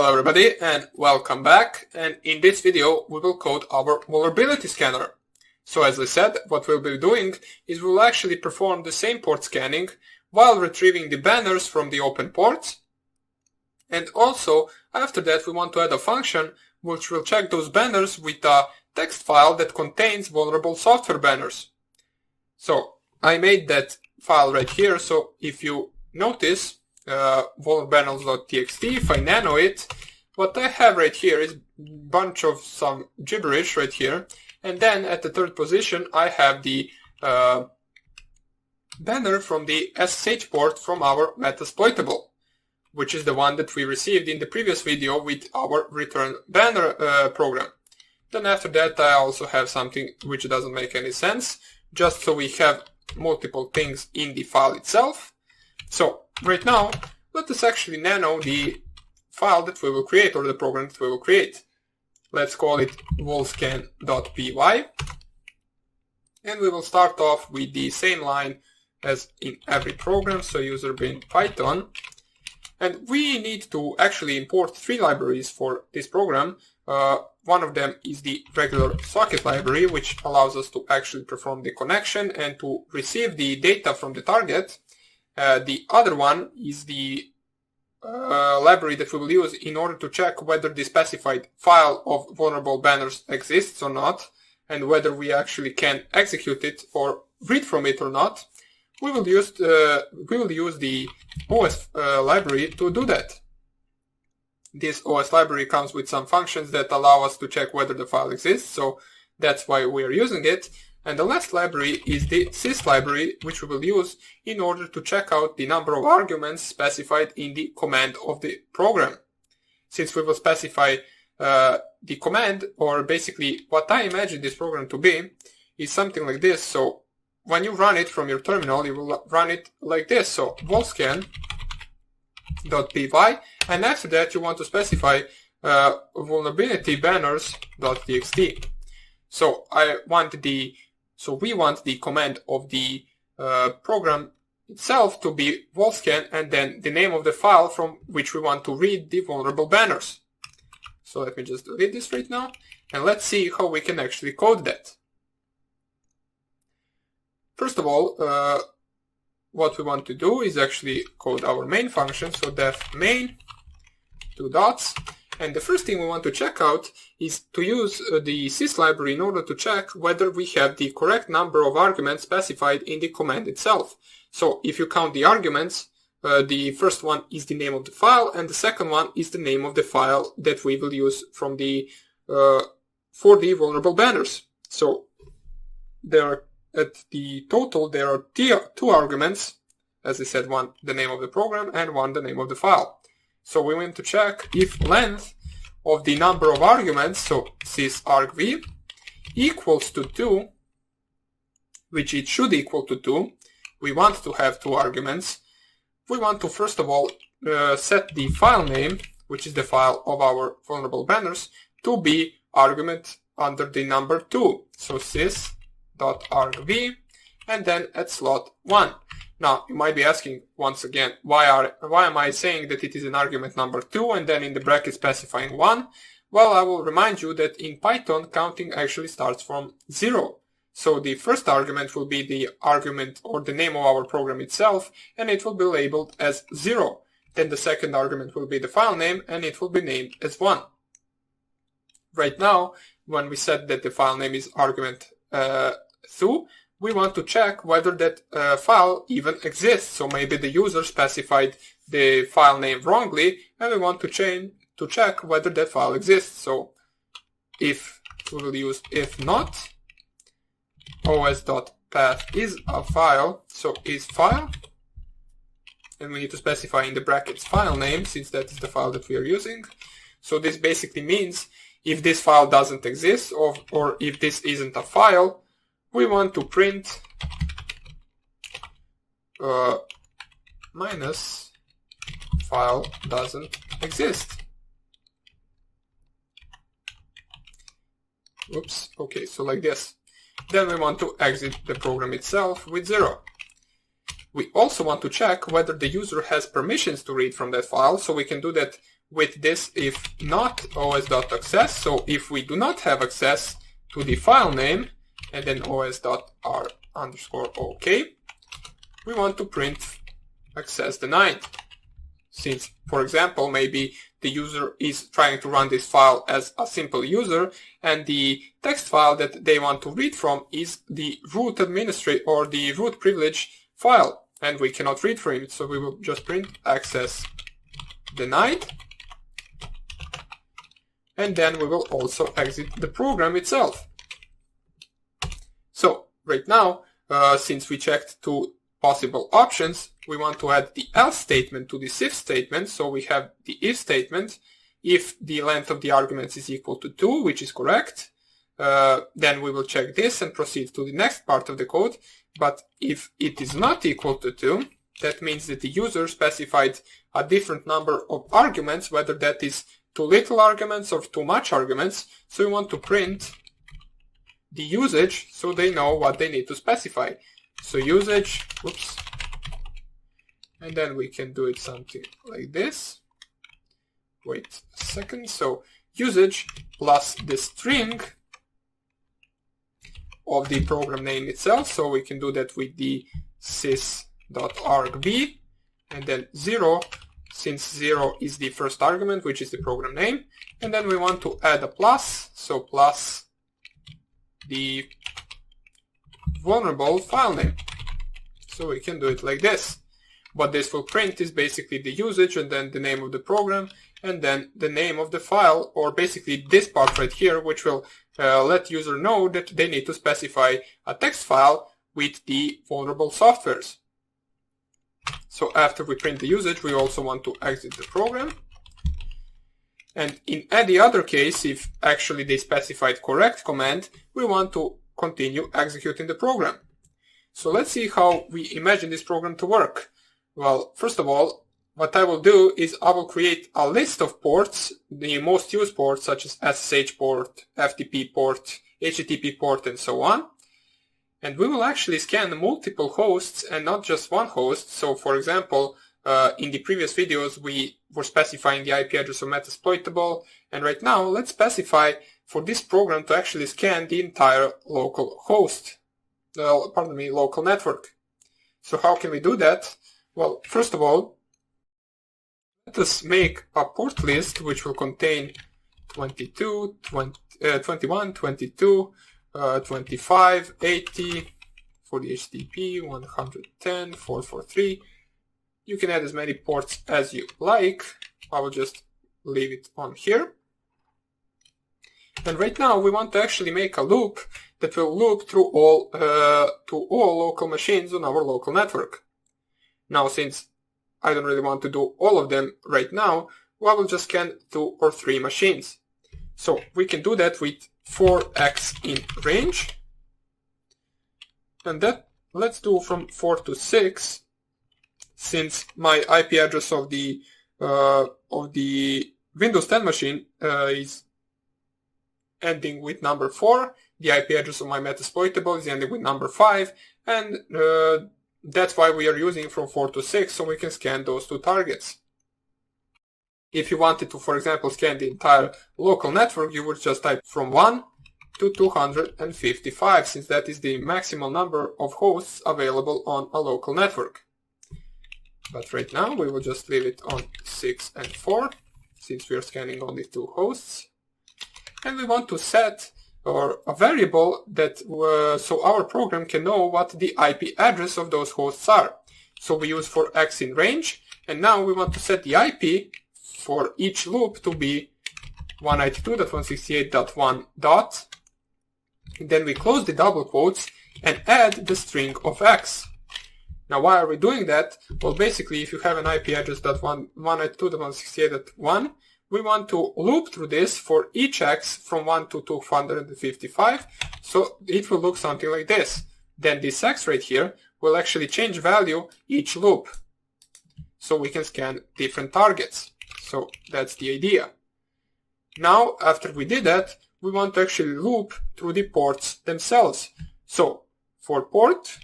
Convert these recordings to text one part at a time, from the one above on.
Hello everybody and welcome back, and in this video we will code our vulnerability scanner. So as I said, what we'll be doing is we'll actually perform the same port scanning while retrieving the banners from the open ports, and also after that we want to add a function which will check those banners with a text file that contains vulnerable software banners. So I made that file right here, so if you notice vulnerable.txt, if I nano it, what I have right here is a bunch of some gibberish right here, and then at the third position I have the banner from the SSH port from our Metasploitable, which is the one that we received in the previous video with our return banner program. Then after that I also have something which doesn't make any sense, just so we have multiple things in the file itself. So right now, let us actually nano the file that we will create, or the program that we will create. Let's call it vulscan.py, and we will start off with the same line as in every program, so user bin Python. And we need to actually import three libraries for this program. One of them is the regular socket library, which allows us to actually perform the connection and to receive the data from the target. The other one is the library that we will use in order to check whether the specified file of vulnerable banners exists or not, and whether we actually can execute it or read from it or not. We will use the OS library to do that. This OS library comes with some functions that allow us to check whether the file exists, so that's why we are using it. And the last library is the sys library, which we will use in order to check out the number of arguments specified in the command of the program. Since we will specify the command, or basically what I imagine this program to be, is something like this. So when you run it from your terminal, you will run it like this. So vulscan.py, and after that you want to specify vulnerability banners.txt. So we want the command of the program itself to be vulscan, and then the name of the file from which we want to read the vulnerable banners. So let me just delete this right now, and let's see how we can actually code that. First of all, what we want to do is actually code our main function, so def main, two dots. And the first thing we want to check out is to use the sys library in order to check whether we have the correct number of arguments specified in the command itself. So if you count the arguments, the first one is the name of the file, and the second one is the name of the file that we will use from the for the vulnerable banners. So there, at the total, there are two arguments, as I said, one the name of the program and one the name of the file. So we want to check if length of the number of arguments, so sysargv, equals to 2, which it should equal to 2. We want to have two arguments. We want to first of all set the file name, which is the file of our vulnerable banners, to be argument under the number 2. So sys.argv, and then at slot 1. Now, you might be asking once again, why am I saying that it is an argument number 2 and then in the bracket specifying 1? Well, I will remind you that in Python, counting actually starts from 0. So the first argument will be the argument or the name of our program itself, and it will be labeled as 0. Then the second argument will be the file name, and it will be named as 1. Right now, when we said that the file name is argument 2, we want to check whether that file even exists. So maybe the user specified the file name wrongly, and we want to check whether that file exists. So if we will use if not, os.path is a file, so is file, and we need to specify in the brackets file name, since that is the file that we are using. So this basically means if this file doesn't exist, or if this isn't a file, we want to print minus file doesn't exist. Oops, okay, so like this. Then we want to exit the program itself with 0. We also want to check whether the user has permissions to read from that file, so we can do that with this if not os.access. So if we do not have access to the file name and then os.r_ok, we want to print access denied. Since, for example, maybe the user is trying to run this file as a simple user and the text file that they want to read from is the root administrator or the root privilege file, and we cannot read from it, so we will just print access denied, and then we will also exit the program itself. So right now, since we checked two possible options, we want to add the else statement to this if statement. So we have the if statement. If the length of the arguments is equal to 2, which is correct, then we will check this and proceed to the next part of the code. But if it is not equal to 2, that means that the user specified a different number of arguments, whether that is too little arguments or too much arguments. So we want to print the usage so they know what they need to specify. So usage, oops, and then we can do it something like this. Wait a second. So usage plus the string of the program name itself. So we can do that with the sys.argv, and then 0, since 0 is the first argument, which is the program name. And then we want to add a plus, so plus the vulnerable file name. So we can do it like this. What this will print is basically the usage and then the name of the program and then the name of the file, or basically this part right here, which will let user know that they need to specify a text file with the vulnerable softwares. So after we print the usage, we also want to exit the program. And in any other case, if actually they specified correct command, we want to continue executing the program. So let's see how we imagine this program to work. Well, first of all, what I will do is I will create a list of ports, the most used ports such as SSH port, FTP port, HTTP port, and so on. And we will actually scan multiple hosts and not just one host. So for example, in the previous videos, we were specifying the IP address of Metasploitable. And right now, let's specify for this program to actually scan the entire local host, local network. So how can we do that? Well, first of all, let us make a port list which will contain 22, 21, 22, 25, 80 for the HTTP, 110, 443. You can add as many ports as you like. I will just leave it on here. And right now we want to actually make a loop that will loop through all local machines on our local network. Now, since I don't really want to do all of them right now, I will just scan 2 or 3 machines. So we can do that with 4x in range. And that let's do from 4 to 6, since my IP address of the Windows 10 machine is ending with number 4. The IP address of my Metasploitable is ending with number 5, and that's why we are using from 4 to 6, so we can scan those 2 targets. If you wanted to, for example, scan the entire local network, you would just type from 1 to 255, since that is the maximum number of hosts available on a local network. But right now, we will just leave it on 6 and 4, since we are scanning only 2 hosts. And we want to set a variable that so our program can know what the IP address of those hosts are. So we use for x in range, and now we want to set the IP for each loop to be 192.168.1 dot. Then we close the double quotes and add the string of x. Now why are we doing that? Well, basically if you have an IP address .192.168.1, we want to loop through this for each x from 1 to 255, so it will look something like this. Then this x right here will actually change value each loop, so we can scan different targets. So that's the idea. Now, after we did that, we want to actually loop through the ports themselves. So for port,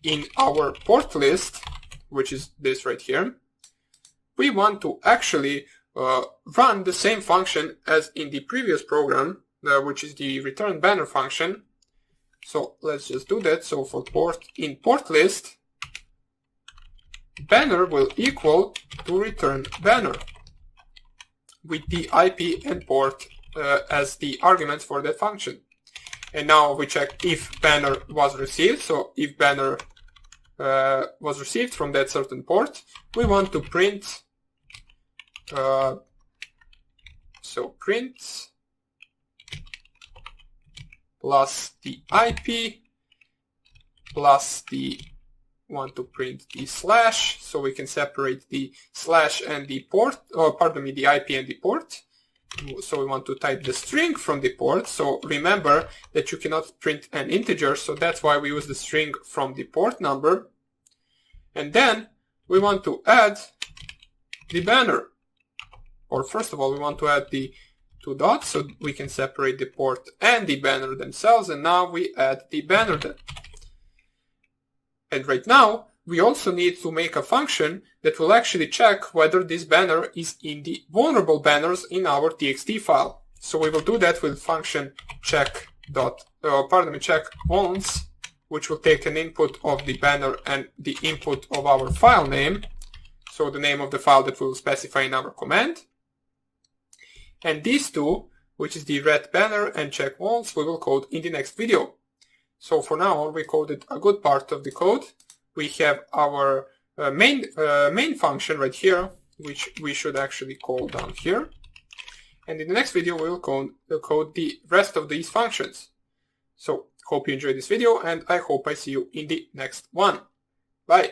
in our port list, which is this right here, we want to actually run the same function as in the previous program, which is the return banner function. So let's just do that. So for in port list, banner will equal to return banner with the IP and port as the arguments for that function. And now we check if banner was received. So if banner was received from that certain port, we want to print print plus the IP plus the want to print the slash, so we can separate the slash and the port, or pardon me, the IP and the port. So we want to type the string from the port. So remember that you cannot print an integer, so that's why we use the string from the port number. And then we want to add the banner. Or first of all, we want to add the two dots so we can separate the port and the banner themselves. And now we add the banner then. And right now, we also need to make a function that will actually check whether this banner is in the vulnerable banners in our txt file. So we will do that with function check vulns, which will take an input of the banner and the input of our file name. So the name of the file that we will specify in our command. And these two, which is the red banner and check vulns, we will code in the next video. So for now, we coded a good part of the code. We have our main function right here, which we should actually call down here. And in the next video, we will code the rest of these functions. So hope you enjoyed this video, and I hope I see you in the next one. Bye.